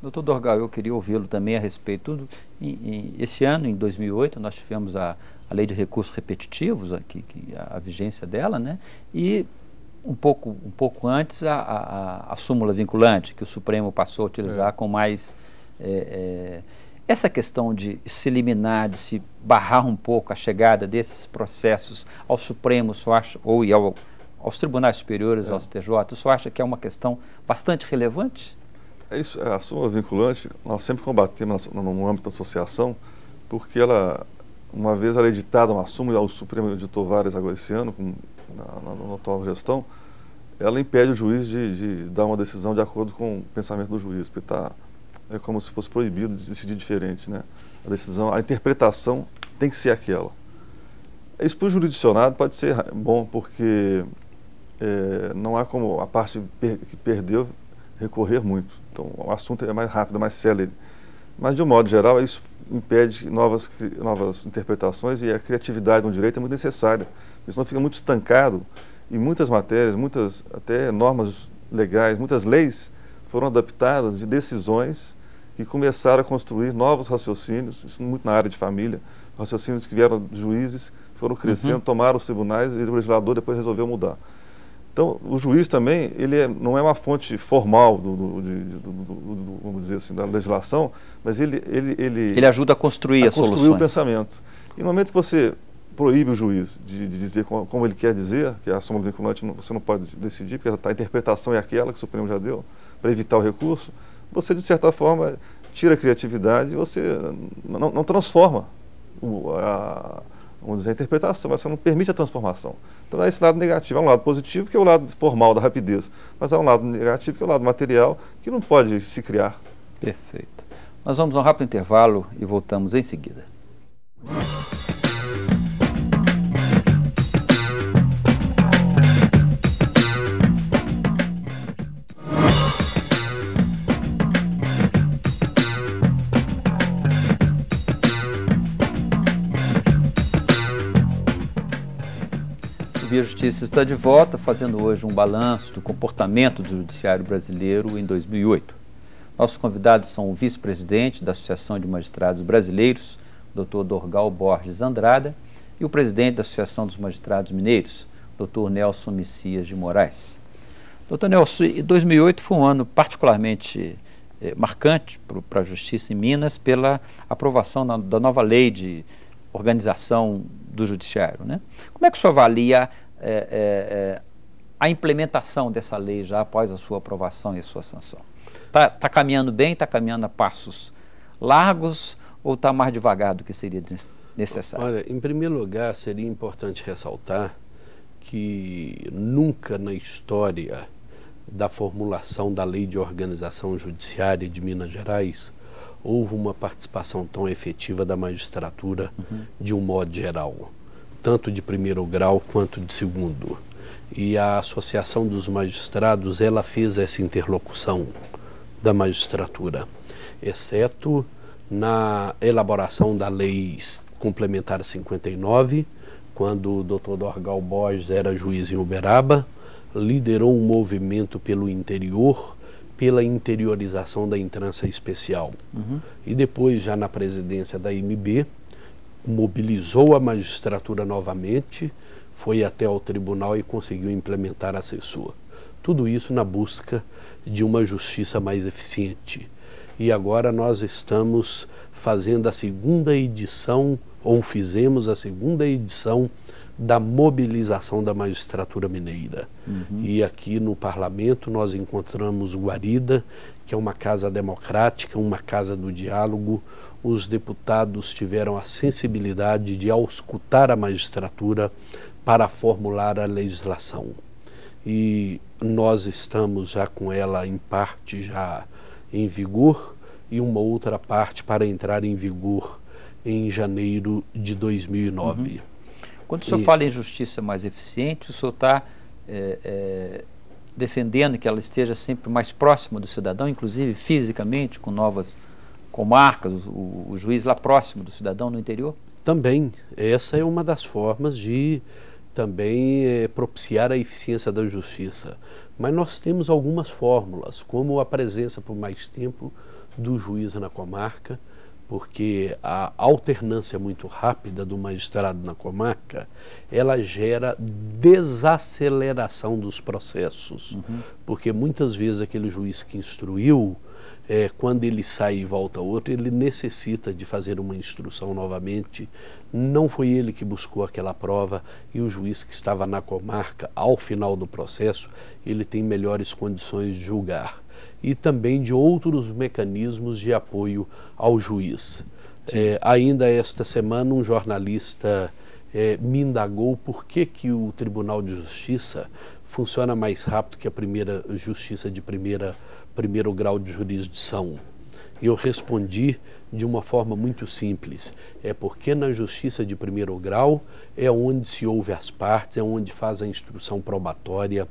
Doutor Dorgal, eu queria ouvi-lo também a respeito. Esse ano, em 2008, nós tivemos a Lei de Recursos Repetitivos, a vigência dela, né? E um pouco antes a súmula vinculante, que o Supremo passou a utilizar com mais... essa questão de se liminar, de se barrar um pouco a chegada desses processos ao Supremo, ou aos tribunais superiores, aos TJ, o senhor acha que é uma questão bastante relevante? É isso, a súmula vinculante, nós sempre combatemos no âmbito da associação, porque ela, uma vez ela editada uma súmula, o Supremo editou várias agora esse ano, na atual gestão, ela impede o juiz de dar uma decisão de acordo com o pensamento do juiz, porque é como se fosse proibido de decidir diferente, né? A decisão, a interpretação tem que ser aquela. Isso para o jurisdicionado pode ser bom, porque não há como a parte que perdeu recorrer muito. Então, o assunto é mais rápido, mais célere. Mas, de um modo geral, isso impede novas interpretações, e a criatividade no direito é muito necessária. Porque senão fica muito estancado, e muitas matérias, até normas legais, muitas leis foram adaptadas de decisões que começaram a construir novos raciocínios, isso muito na área de família, raciocínios que vieram de juízes, foram crescendo, tomaram os tribunais, e o legislador depois resolveu mudar. Então, o juiz também, ele não é uma fonte formal vamos dizer assim, da legislação, mas ele ajuda a construir as soluções. O pensamento. E no momento que você proíbe o juiz de dizer como ele quer dizer, que a súmula vinculante você não pode decidir, porque a interpretação é aquela que o Supremo já deu, para evitar o recurso, você, de certa forma, tira a criatividade e você não transforma vamos dizer, a interpretação, mas você não permite a transformação. Então, há esse lado negativo. Há um lado positivo, que é o lado formal da rapidez, mas há um lado negativo, que é o lado material, que não pode se criar. Perfeito. Nós vamos a um rápido intervalo e voltamos em seguida. A Justiça está de volta, fazendo hoje um balanço do comportamento do Judiciário Brasileiro em 2008. Nossos convidados são o vice-presidente da Associação de Magistrados Brasileiros, Dr. Dorgal Borges Andrada, e o presidente da Associação dos Magistrados Mineiros, Dr. Nelson Messias de Moraes. Dr. Nelson, 2008 foi um ano particularmente marcante para a Justiça em Minas pela aprovação da nova lei de organização do Judiciário, né? Como é que o senhor avalia a implementação dessa lei já após a sua aprovação e a sua sanção? Está caminhando bem, está caminhando a passos largos ou está mais devagar do que seria necessário? Olha, em primeiro lugar, seria importante ressaltar que nunca na história da formulação da Lei de Organização Judiciária de Minas Gerais houve uma participação tão efetiva da magistratura de um modo geral, tanto de primeiro grau quanto de segundo. E a Associação dos Magistrados, ela fez essa interlocução da magistratura, exceto na elaboração da Lei Complementar 59, quando o Dr. Dorgal Borges era juiz em Uberaba, liderou um movimento pelo interior, pela interiorização da entrância especial. E depois, já na presidência da MB, mobilizou a magistratura novamente, foi até ao tribunal e conseguiu implementar a censura. Tudo isso na busca de uma justiça mais eficiente. E agora nós estamos fazendo a segunda edição, ou fizemos a segunda edição da mobilização da magistratura mineira. E aqui no parlamento nós encontramos Guarida, que é uma casa democrática, uma casa do diálogo. Os deputados tiveram a sensibilidade de auscultar a magistratura para formular a legislação. E nós estamos já com ela em parte já em vigor e uma outra parte para entrar em vigor em janeiro de 2009. Quando o senhor fala em justiça mais eficiente, o senhor está defendendo que ela esteja sempre mais próxima do cidadão, inclusive fisicamente, com novas comarcas, o juiz lá próximo do cidadão no interior? Também. Essa é uma das formas de também propiciar a eficiência da justiça. Mas nós temos algumas fórmulas, como a presença por mais tempo do juiz na comarca, porque a alternância muito rápida do magistrado na comarca, ela gera desaceleração dos processos, porque muitas vezes aquele juiz que instruiu, quando ele sai e volta outro, ele necessita de fazer uma instrução novamente. Não foi ele que buscou aquela prova, e o juiz que estava na comarca, ao final do processo, ele tem melhores condições de julgar. E também de outros mecanismos de apoio ao juiz. Ainda esta semana, um jornalista me indagou por que o Tribunal de Justiça funciona mais rápido que a primeira justiça de primeiro grau de jurisdição. E eu respondi de uma forma muito simples: é porque na justiça de primeiro grau é onde se ouve as partes, é onde faz a instrução probatória,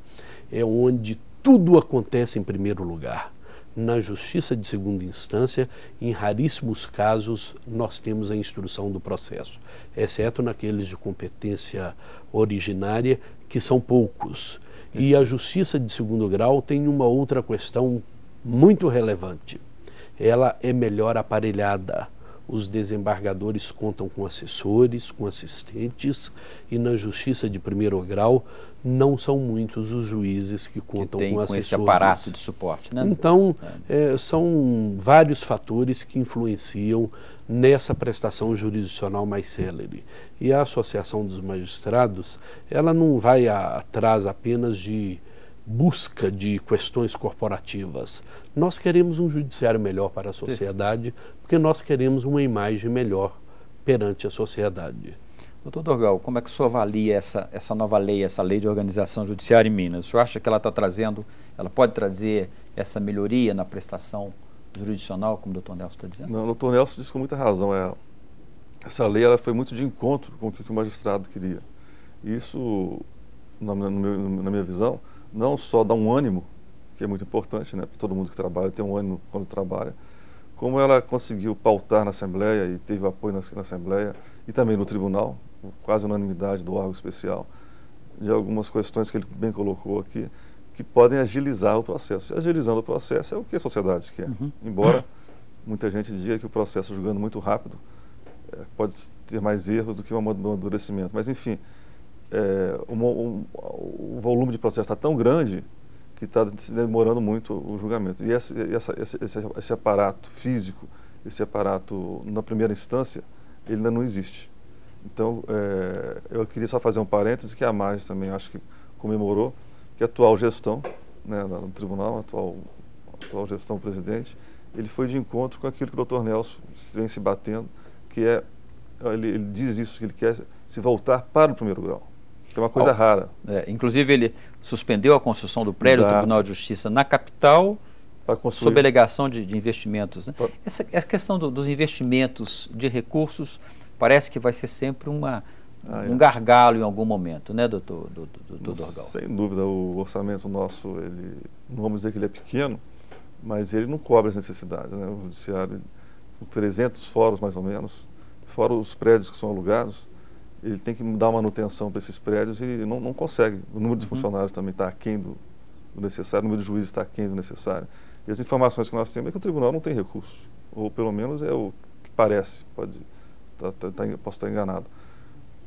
é onde tudo acontece em primeiro lugar. Na justiça de segunda instância, em raríssimos casos, nós temos a instrução do processo, exceto naqueles de competência originária, que são poucos. E a justiça de segundo grau tem uma outra questão muito relevante. Ela é melhor aparelhada. Os desembargadores contam com assessores, com assistentes, e na justiça de primeiro grau não são muitos os juízes que contam com assessores. Esse aparato de suporte, né? Então, são vários fatores que influenciam nessa prestação jurisdicional mais célere. E a Associação dos Magistrados, ela não vai atrás apenas de busca de questões corporativas. Nós queremos um judiciário melhor para a sociedade, porque nós queremos uma imagem melhor perante a sociedade. Doutor Dorgal, como é que o senhor avalia essa nova lei, essa lei de organização judiciária em Minas? O senhor acha que ela pode trazer essa melhoria na prestação jurisdicional, como o doutor Nelson está dizendo? Não, o doutor Nelson disse com muita razão. Essa lei ela foi muito de encontro com o que o magistrado queria. Isso, na minha visão, não só dá um ânimo, que é muito importante, né, para todo mundo que trabalha, ter um ânimo quando trabalha, como ela conseguiu pautar na Assembleia e teve apoio na Assembleia e também no Tribunal, quase unanimidade do órgão especial, de algumas questões que ele bem colocou aqui, que podem agilizar o processo. E agilizando o processo é o que a sociedade quer. Embora muita gente diga que o processo julgando muito rápido pode ter mais erros do que um amadurecimento. Mas, enfim, o volume de processo está tão grande que está se demorando muito o julgamento. E esse aparato físico, esse aparato na primeira instância, ele ainda não existe. Então, eu queria só fazer um parêntese, que a Magis também acho que comemorou, que a atual gestão, né, no tribunal, a atual gestão do presidente, ele foi de encontro com aquilo que o Dr. Nelson vem se batendo, que ele diz isso, que ele quer se voltar para o primeiro grau. Que é uma coisa rara. Inclusive, ele suspendeu a construção do prédio do Tribunal de Justiça na capital, sob alegação de investimentos. Né? Essa questão dos investimentos de recursos parece que vai ser sempre um gargalo em algum momento, né, doutor Dorgal? Sem dúvida, o orçamento nosso, não vamos dizer que ele é pequeno, mas ele não cobre as necessidades. Né? O judiciário, com 300 fóruns mais ou menos, fora os prédios que são alugados, ele tem que dar manutenção para esses prédios e não consegue. O número de funcionários também está aquém do necessário, o número de juízes está aquém do necessário. E as informações que nós temos é que o tribunal não tem recurso, ou pelo menos é o que parece, posso estar enganado.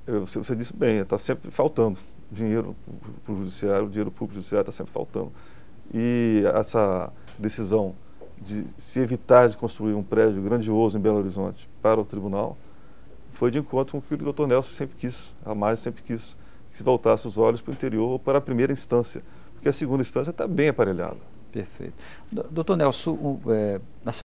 Você disse bem, está sempre faltando dinheiro para o judiciário, o dinheiro público judiciário está sempre faltando. E essa decisão de se evitar de construir um prédio grandioso em Belo Horizonte para o tribunal foi de encontro com o que o Dr. Nelson sempre quis, a Magis sempre quis, que se voltasse os olhos para o interior ou para a primeira instância, porque a segunda instância está bem aparelhada. Perfeito. Doutor Nelson, na